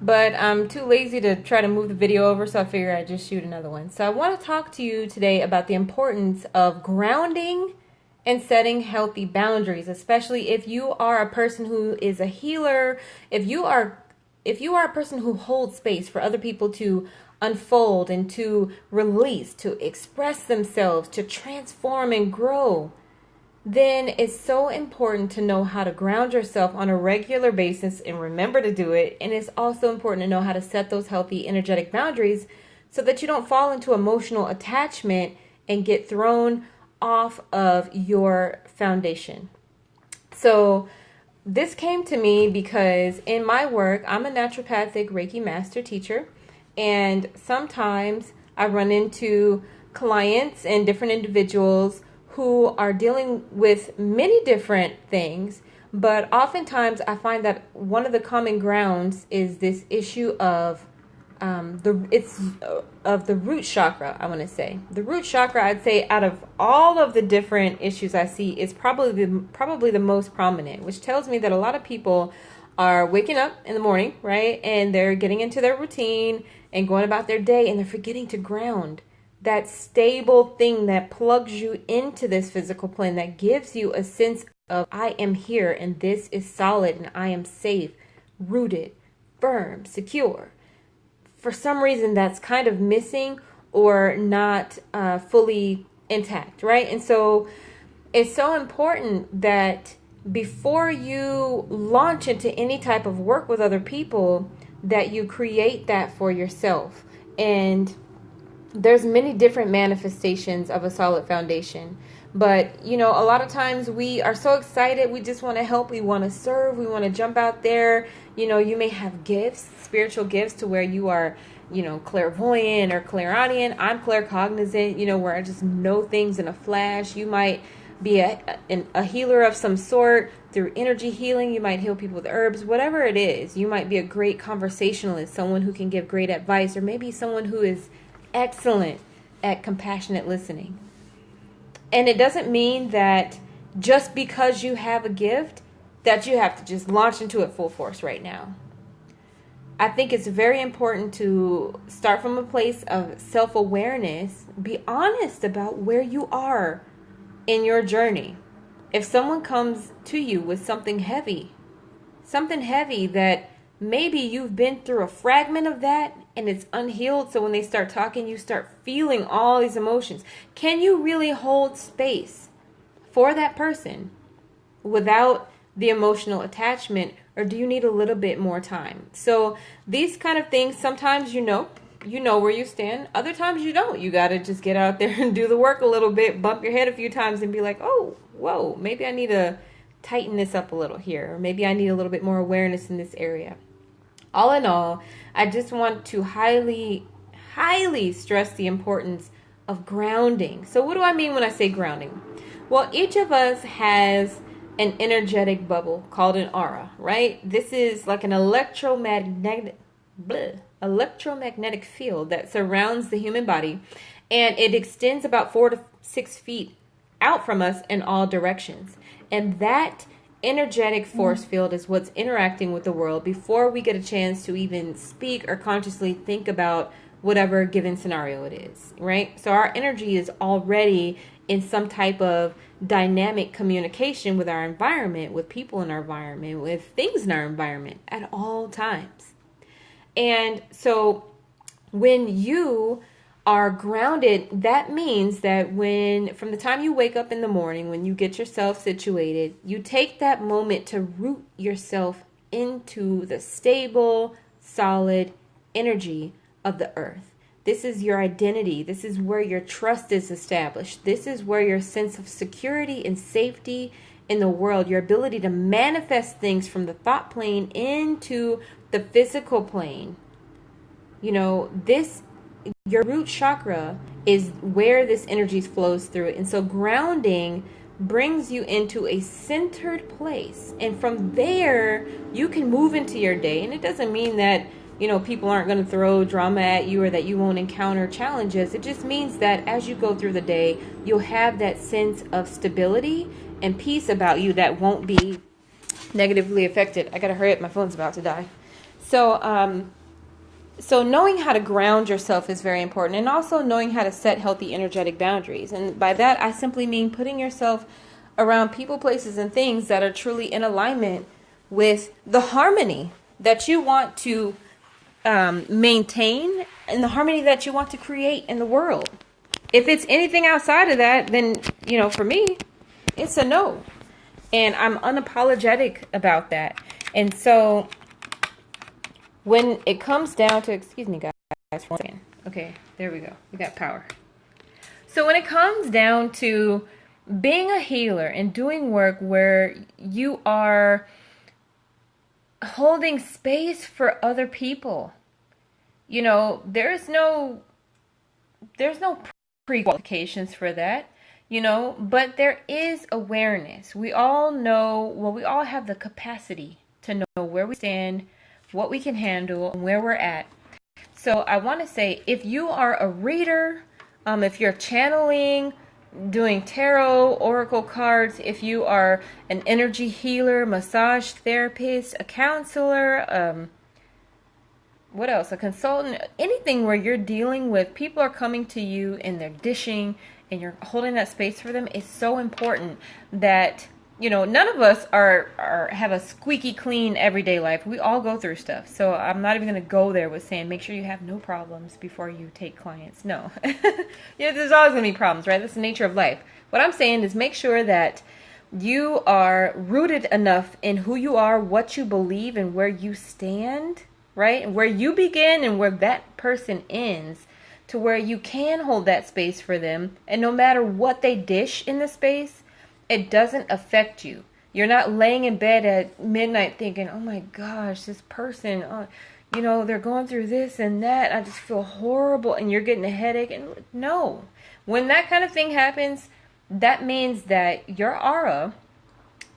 but I'm too lazy to try to move the video over, so I figure I'd just shoot another one. So I want to talk to you today about the importance of grounding and setting healthy boundaries, especially if you are a person who is a healer, if you are a person who holds space for other people to unfold and to release, to express themselves, to transform and grow, then it's so important to know how to ground yourself on a regular basis and remember to do it. And it's also important to know how to set those healthy energetic boundaries so that you don't fall into emotional attachment and get thrown off of your foundation. So this came to me because in my work, I'm a naturopathic Reiki master teacher, and sometimes I run into clients and different individuals who are dealing with many different things, but oftentimes I find that one of the common grounds is this issue of the root chakra. I want to say the root chakra. I'd say out of all of the different issues I see, is probably the most prominent, which tells me that a lot of people are waking up in the morning, right, and they're getting into their routine and going about their day, and they're forgetting to ground, that stable thing that plugs you into this physical plane, that gives you a sense of I am here and this is solid and I am safe, rooted, firm, secure. For some reason that's kind of missing or not fully intact, right? And so it's so important that before you launch into any type of work with other people, that you create that for yourself. And there's many different manifestations of a solid foundation. But, a lot of times we are so excited. We just want to help. We want to serve. We want to jump out there. You may have gifts, spiritual gifts, to where you are, clairvoyant or clairaudient. I'm claircognizant, where I just know things in a flash. You might be a healer of some sort through energy healing. You might heal people with herbs, whatever it is. You might be a great conversationalist, someone who can give great advice, or maybe someone who is excellent at compassionate listening. And it doesn't mean that just because you have a gift that you have to just launch into it full force right now. I think it's very important to start from a place of self-awareness. Be honest about where you are in your journey. If someone comes to you with something heavy that maybe you've been through a fragment of that and it's unhealed, so when they start talking, you start feeling all these emotions. Can you really hold space for that person without the emotional attachment, or do you need a little bit more time? So these kind of things, sometimes you know where you stand. Other times you don't. You got to just get out there and do the work a little bit, bump your head a few times and be like, oh, whoa, maybe I need to tighten this up a little here. Or maybe I need a little bit more awareness in this area. All in all, I just want to highly, highly stress the importance of grounding. So what do I mean when I say grounding? Well, each of us has an energetic bubble called an aura, right? This is like an electromagnetic field that surrounds the human body, and it extends about 4 to 6 feet out from us in all directions. And that energetic force field is what's interacting with the world before we get a chance to even speak or consciously think about whatever given scenario it is, right? So our energy is already in some type of dynamic communication with our environment, with people in our environment, with things in our environment at all times. And so when you are grounded, that means that from the time you wake up in the morning, when you get yourself situated, you take that moment to root yourself into the stable, solid energy of the earth. This is your identity. This is where your trust is established. This is where your sense of security and safety in the world, your ability to manifest things from the thought plane into the physical plane. Your root chakra is where this energy flows through. And so grounding brings you into a centered place. And from there, you can move into your day. And it doesn't mean that, people aren't going to throw drama at you or that you won't encounter challenges. It just means that as you go through the day, you'll have that sense of stability and peace about you that won't be negatively affected. I got to hurry up. My phone's about to die. So knowing how to ground yourself is very important, and also knowing how to set healthy energetic boundaries. And by that, I simply mean putting yourself around people, places, and things that are truly in alignment with the harmony that you want to maintain and the harmony that you want to create in the world. If it's anything outside of that, then, for me, it's a no. And I'm unapologetic about that. And so when it comes down to, excuse me, guys, one second. Okay, there we go. We got power. So when it comes down to being a healer and doing work where you are holding space for other people, there's no pre-qualifications for that, but there is awareness. We all know, we all have the capacity to know where we stand, what we can handle, and where we're at. So I want to say, if you are a reader, if you're channeling, doing tarot, oracle cards, if you are an energy healer, massage therapist, a counselor, what else? A consultant, anything where you're dealing with people are coming to you and they're dishing and you're holding that space for them, is so important that none of us have a squeaky clean everyday life. We all go through stuff. So I'm not even going to go there with saying make sure you have no problems before you take clients. No. There's always going to be problems, right? That's the nature of life. What I'm saying is make sure that you are rooted enough in who you are, what you believe, and where you stand, right? And where you begin and where that person ends, to where you can hold that space for them. And no matter what they dish in the space, it doesn't affect you. You're not laying in bed at midnight thinking, oh my gosh, this person, they're going through this and that. I just feel horrible, and you're getting a headache. And no, when that kind of thing happens, that means that your aura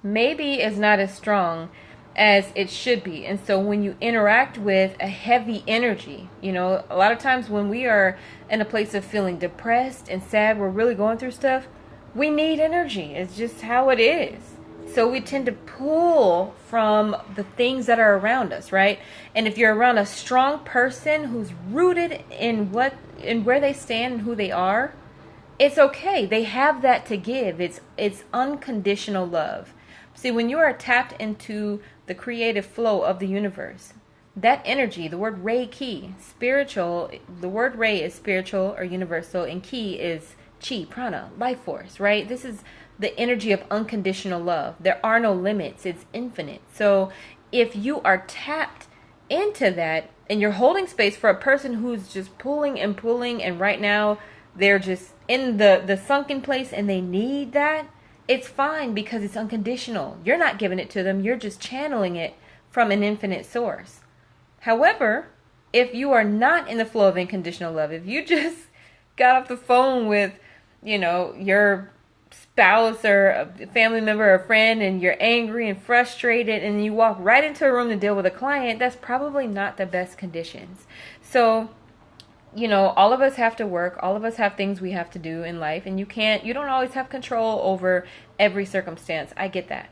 maybe is not as strong as it should be. And so when you interact with a heavy energy, a lot of times when we are in a place of feeling depressed and sad, we're really going through stuff, we need energy. It's just how it is. So we tend to pull from the things that are around us, right? And if you're around a strong person who's rooted in where they stand and who they are, it's okay. They have that to give. It's unconditional love. See, when you are tapped into the creative flow of the universe, that energy, the word Reiki, spiritual, the word Rei is spiritual or universal, and Ki is Chi, prana, life force, right? This is the energy of unconditional love. There are no limits. It's infinite. So if you are tapped into that and you're holding space for a person who's just pulling and pulling, and right now they're just in the sunken place and they need that, it's fine because it's unconditional. You're not giving it to them. You're just channeling it from an infinite source. However, if you are not in the flow of unconditional love, if you just got off the phone with your spouse or a family member or a friend, and you're angry and frustrated, and you walk right into a room to deal with a client, that's probably not the best conditions. So, all of us have to work. All of us have things we have to do in life, and you don't always have control over every circumstance. I get that.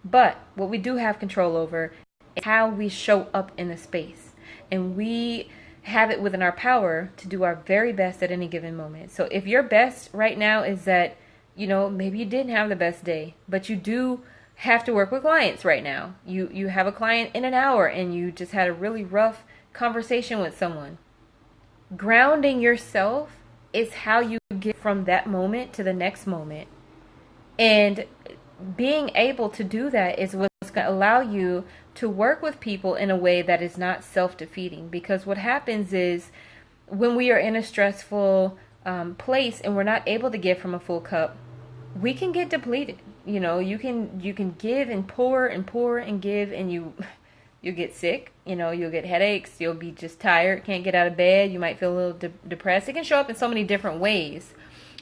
But what we do have control over is how we show up in the space. And we have it within our power to do our very best at any given moment. So if your best right now is that, maybe you didn't have the best day, but you do have to work with clients right now. You have a client in an hour and you just had a really rough conversation with someone. Grounding yourself is how you get from that moment to the next moment. And being able to do that is what's going to allow you to work with people in a way that is not self-defeating. Because what happens is when we are in a stressful place and we're not able to give from a full cup, we can get depleted. You can give and pour and give, and you get sick. You'll get headaches. You'll be just tired, can't get out of bed. You might feel a little depressed. It can show up in so many different ways.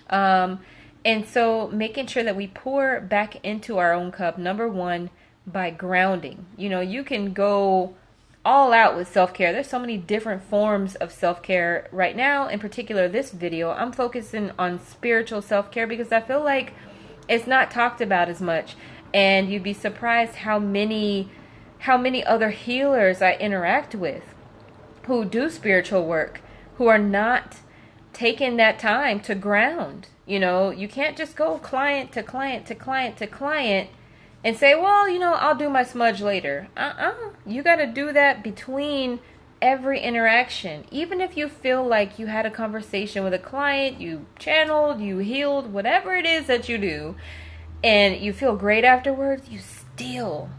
And so making sure that we pour back into our own cup, number one, by grounding. You can go all out with self-care. There's so many different forms of self-care right now. In particular, this video, I'm focusing on spiritual self-care because I feel like it's not talked about as much. And you'd be surprised how many how many other healers I interact with who do spiritual work, who are not taking that time to ground. You know, you can't just go client to client to client to client and say, well, you know, I'll do my smudge later. You got to do that between every interaction. Even if you feel like you had a conversation with a client, you channeled, you healed, whatever it is that you do, and you feel great afterwards, you still,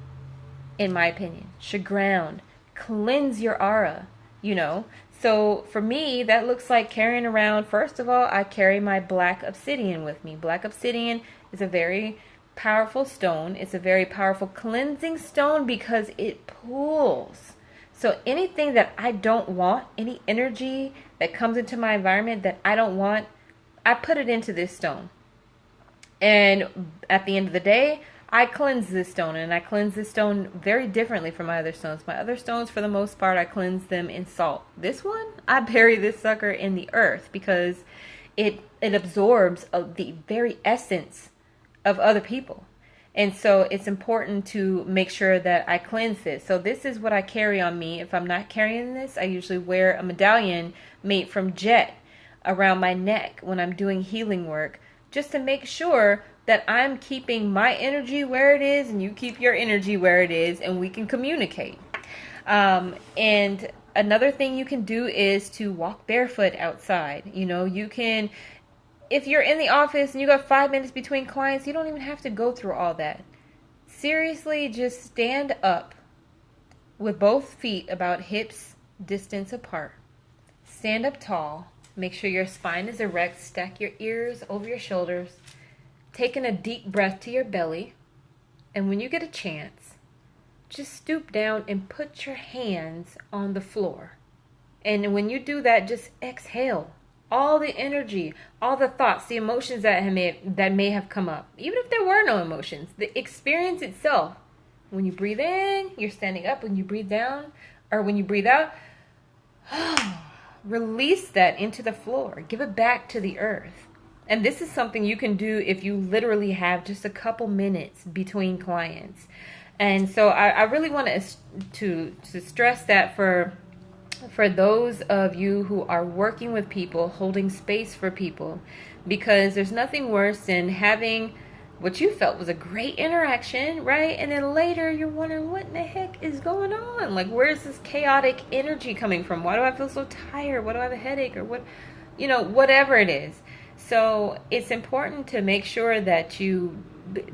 in my opinion, should ground, cleanse your aura, you know. So for me, that looks like carrying around, first of all, I carry my black obsidian with me. Black obsidian is a very powerful stone. It's a very powerful cleansing stone because it pulls. So anything that I don't want, any energy that comes into my environment that I don't want, I put it into this stone. And at the end of the day, I cleanse this stone, and I cleanse this stone very differently from my other stones. My other stones, for the most part, I cleanse them in salt. This one, I bury this sucker in the earth because it absorbs the very essence of other people. And so it's important to make sure that I cleanse this. So this is what I carry on me. If I'm not carrying this, I usually wear a medallion made from jet around my neck when I'm doing healing work, just to make sure that I'm keeping my energy where it is and you keep your energy where it is, and we can communicate. And another thing you can do is to walk barefoot outside. You know, you can, if you're in the office and you got 5 minutes between clients, you don't even have to go through all that. Seriously, just stand up with both feet about hips distance apart. Stand up tall. Make sure your spine is erect. Stack your ears over your shoulders. Taking a deep breath to your belly. And when you get a chance, just stoop down and put your hands on the floor. And when you do that, just exhale all the energy, all the thoughts, the emotions that may have come up. Even if there were no emotions, the experience itself. When you breathe in, you're standing up. When you breathe down, or when you breathe out, release that into the floor. Give it back to the earth. And this is something you can do if you literally have just a couple minutes between clients. And so I really want to stress that for those of you who are working with people, holding space for people, because there's nothing worse than having what you felt was a great interaction, right? And then later you're wondering, what in the heck is going on? Like, where's this chaotic energy coming from? Why do I feel so tired? Why do I have a headache? Or what, you know, whatever it is. So it's important to make sure that you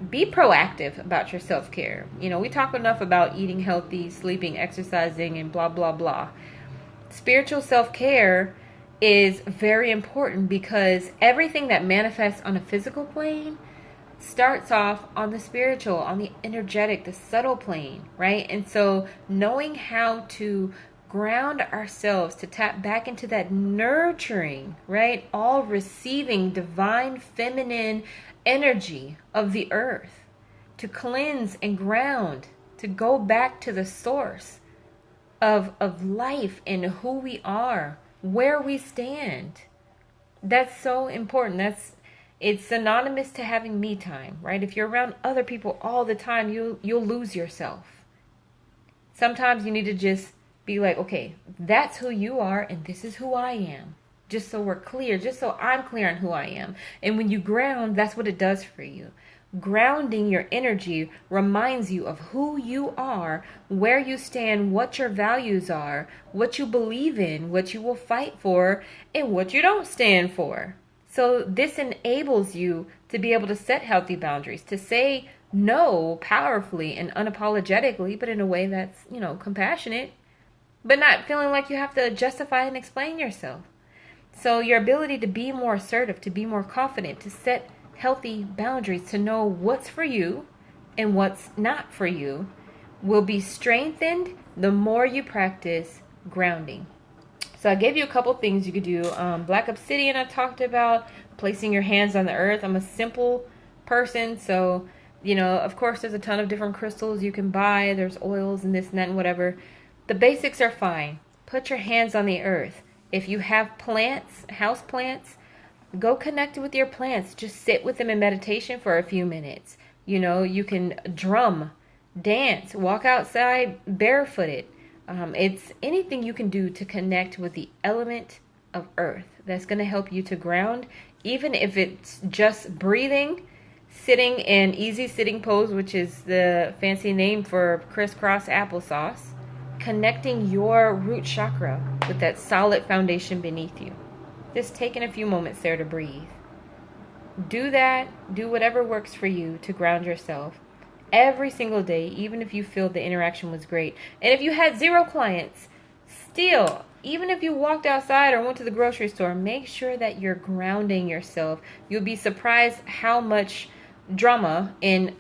be proactive about your self-care. You know, we talk enough about eating healthy, sleeping, exercising, and blah, blah, blah. Spiritual self-care is very important because everything that manifests on a physical plane starts off on the spiritual, on the energetic, the subtle plane, right? And so knowing how to ground ourselves, to tap back into that nurturing, right? All receiving divine feminine energy of the earth, to cleanse and ground, to go back to the source of life and who we are, where we stand. That's so important. It's synonymous to having me time, right? If you're around other people all the time, you'll lose yourself. Sometimes you need to just be like, okay, that's who you are and this is who I am. Just so we're clear, just so I'm clear on who I am. And when you ground, that's what it does for you. Grounding your energy reminds you of who you are, where you stand, what your values are, what you believe in, what you will fight for, and what you don't stand for. So this enables you to be able to set healthy boundaries, to say no powerfully and unapologetically, but in a way that's, you know, compassionate, but not feeling like you have to justify and explain yourself. So your ability to be more assertive, to be more confident, to set healthy boundaries, to know what's for you and what's not for you, will be strengthened the more you practice grounding. So I gave you a couple things you could do. Black obsidian I talked about, placing your hands on the earth. I'm a simple person, so, you know, of course there's a ton of different crystals you can buy. There's oils and this and that and whatever. The basics are fine. Put your hands on the earth. If you have plants, house plants, go connect with your plants. Just sit with them in meditation for a few minutes. You know, you can drum dance, walk outside barefooted. It's anything you can do to connect with the element of earth that's going to help you to ground, even if it's just breathing, sitting in easy sitting pose, which is the fancy name for crisscross applesauce, connecting your root chakra with that solid foundation beneath you. Just taking a few moments there to breathe. Do that. Do whatever works for you to ground yourself every single day, even if you feel the interaction was great. And if you had 0 clients, still, even if you walked outside or went to the grocery store, make sure that you're grounding yourself. You'll be surprised how much drama and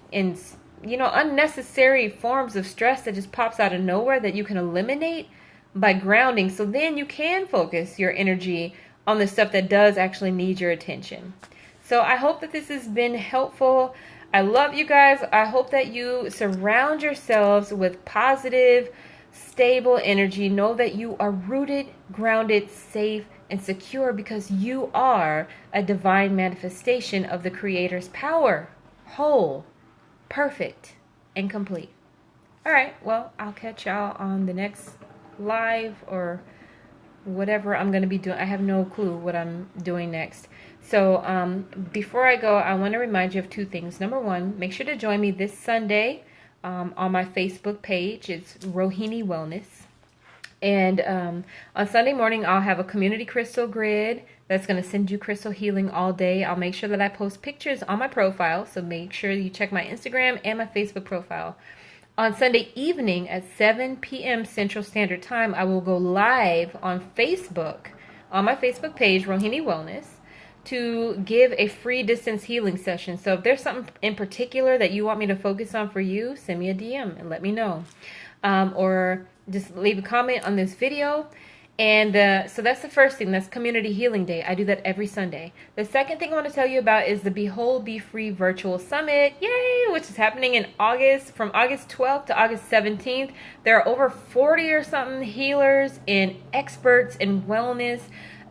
unnecessary forms of stress that just pops out of nowhere that you can eliminate by grounding. So then you can focus your energy on the stuff that does actually need your attention. So I hope that this has been helpful. I love you guys. I hope that you surround yourselves with positive, stable energy. Know that you are rooted, grounded, safe, and secure because you are a divine manifestation of the Creator's power. Whole, perfect, and complete. All right. Well, I'll catch y'all on the next live or whatever I'm going to be doing. I have no clue what I'm doing next. So before I go, I want to remind you of 2 things. Number 1, make sure to join me this Sunday on my Facebook page. It's Rohini Wellness. And on Sunday morning, I'll have a community crystal grid that's going to send you crystal healing all day. I'll make sure that I post pictures on my profile. So make sure you check my Instagram and my Facebook profile. On Sunday evening at 7 p.m. Central Standard Time, I will go live on Facebook, on my Facebook page, Rohini Wellness, to give a free distance healing session. So if there's something in particular that you want me to focus on for you, send me a DM and let me know. Or just leave a comment on this video. And so that's the first thing. That's Community Healing Day. I do that every Sunday. The second thing I want to tell you about is the Behold, Be Free Virtual Summit. Yay! Which is happening in August, from August 12th to August 17th. There are over 40 or something healers and experts in wellness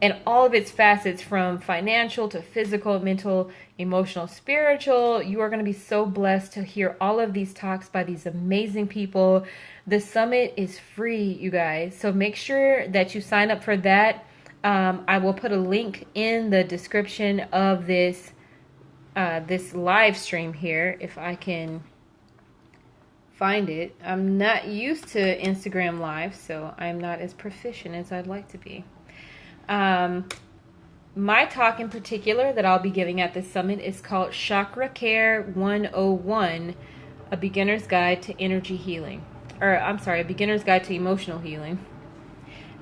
and all of its facets, from financial to physical, mental, emotional, spiritual. You are going to be so blessed to hear all of these talks by these amazing people. The summit is free, you guys. So make sure that you sign up for that. I will put a link in the description of this live stream here, if I can find it. I'm not used to Instagram Live, so I'm not as proficient as I'd like to be. My talk in particular that I'll be giving at this summit is called Chakra Care 101, a beginner's guide to energy healing. A beginner's guide to emotional healing.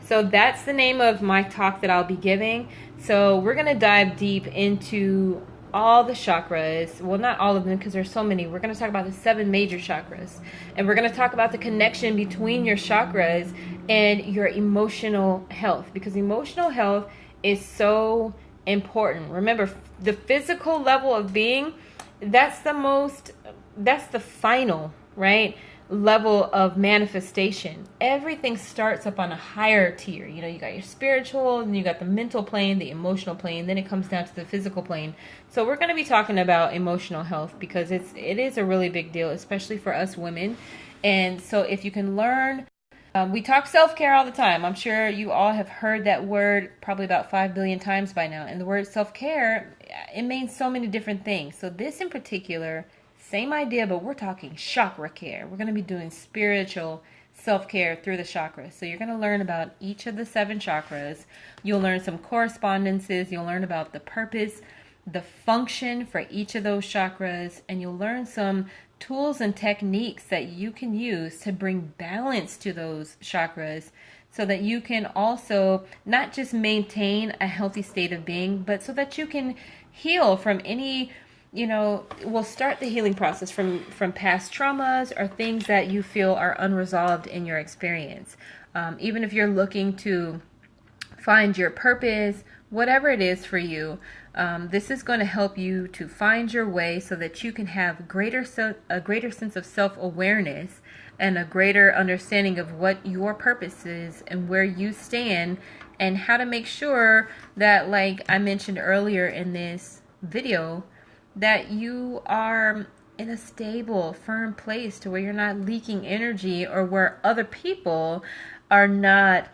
So that's the name of my talk that I'll be giving. So we're going to dive deep into all the chakras. Well, not all of them, because there's so many. We're going to talk about the 7 major chakras. And we're going to talk about the connection between your chakras and your emotional health, because emotional health is so important. Remember, the physical level of being, that's the final, right, level of manifestation. Everything starts up on a higher tier. You know, you got your spiritual, and you got the mental plane, the emotional plane, then it comes down to the physical plane. So we're going to be talking about emotional health because it is a really big deal, especially for us women. And so if you can learn, we talk self-care all the time. I'm sure you all have heard that word probably about 5 billion times by now. And the word self-care, it means so many different things. So this in particular, same idea, but we're talking chakra care. We're going to be doing spiritual self-care through the chakras. So you're going to learn about each of the 7 chakras. You'll learn some correspondences. You'll learn about the purpose, the function for each of those chakras, and you'll learn some tools and techniques that you can use to bring balance to those chakras so that you can also not just maintain a healthy state of being, but so that you can heal from any, we'll start the healing process from past traumas or things that you feel are unresolved in your experience. Even if you're looking to find your purpose, whatever it is for you, this is going to help you to find your way so that you can have a greater sense of self-awareness and a greater understanding of what your purpose is and where you stand, and how to make sure that, like I mentioned earlier in this video, that you are in a stable, firm place to where you're not leaking energy, or where other people are not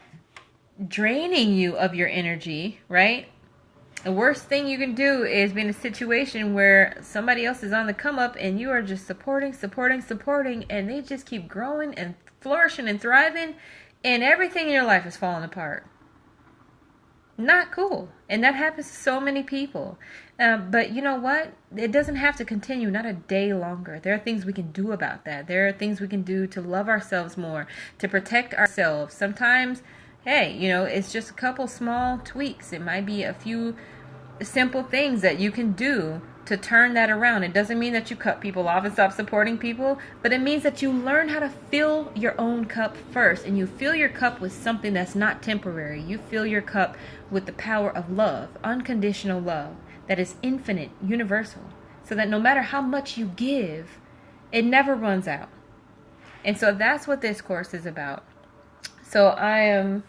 draining you of your energy, right? The worst thing you can do is be in a situation where somebody else is on the come up and you are just supporting, and they just keep growing and flourishing and thriving, and everything in your life is falling apart. Not cool. And that happens to so many people. But you know what? It doesn't have to continue, not a day longer. There are things we can do about that. There are things we can do to love ourselves more, to protect ourselves. Sometimes, hey, it's just a couple small tweaks. It might be a few simple things that you can do to turn that around. It doesn't mean that you cut people off and stop supporting people, but it means that you learn how to fill your own cup first, and you fill your cup with something that's not temporary. You fill your cup with the power of love, unconditional love, that is infinite, universal, so that no matter how much you give, it never runs out. And so that's what this course is about. So I am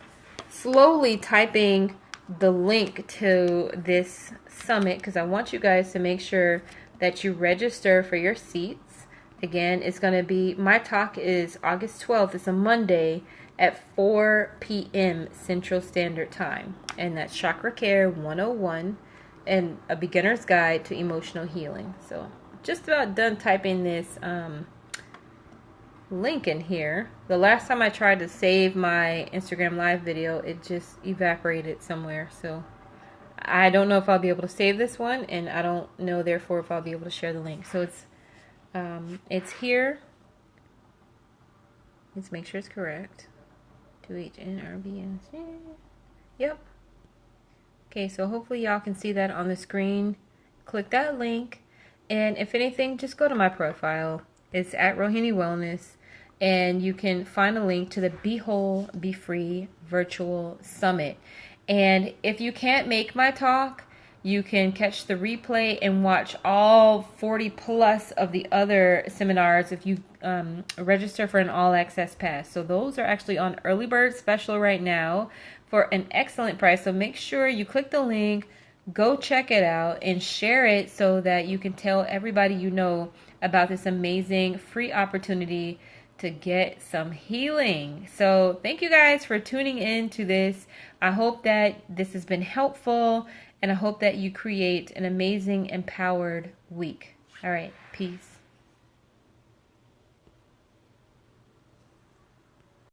slowly typing the link to this summit because I want you guys to make sure that you register for your seats. Again, it's going to be, my talk is August 12th. It's a Monday at 4 p.m. Central Standard Time. And that's Chakra Care 101 and a beginner's guide to emotional healing. So just about done typing this link in here. The last time I tried to save my Instagram live video, it just evaporated somewhere. So I don't know if I'll be able to save this one, and I don't know therefore if I'll be able to share the link. So it's here. Let's make sure it's correct. 2HNRBS. Yep. Okay, so hopefully y'all can see that on the screen. Click that link, and if anything, just go to my profile. It's at Rohini Wellness, and you can find a link to the Be Whole, Be Free virtual summit. And if you can't make my talk, you can catch the replay and watch all 40 plus of the other seminars if you register for an all-access pass. So those are actually on early bird special right now for an excellent price. So make sure you click the link, go check it out, and share it so that you can tell everybody you know about this amazing free opportunity to get some healing. So thank you guys for tuning in to this. I hope that this has been helpful, and I hope that you create an amazing, empowered week. All right, peace.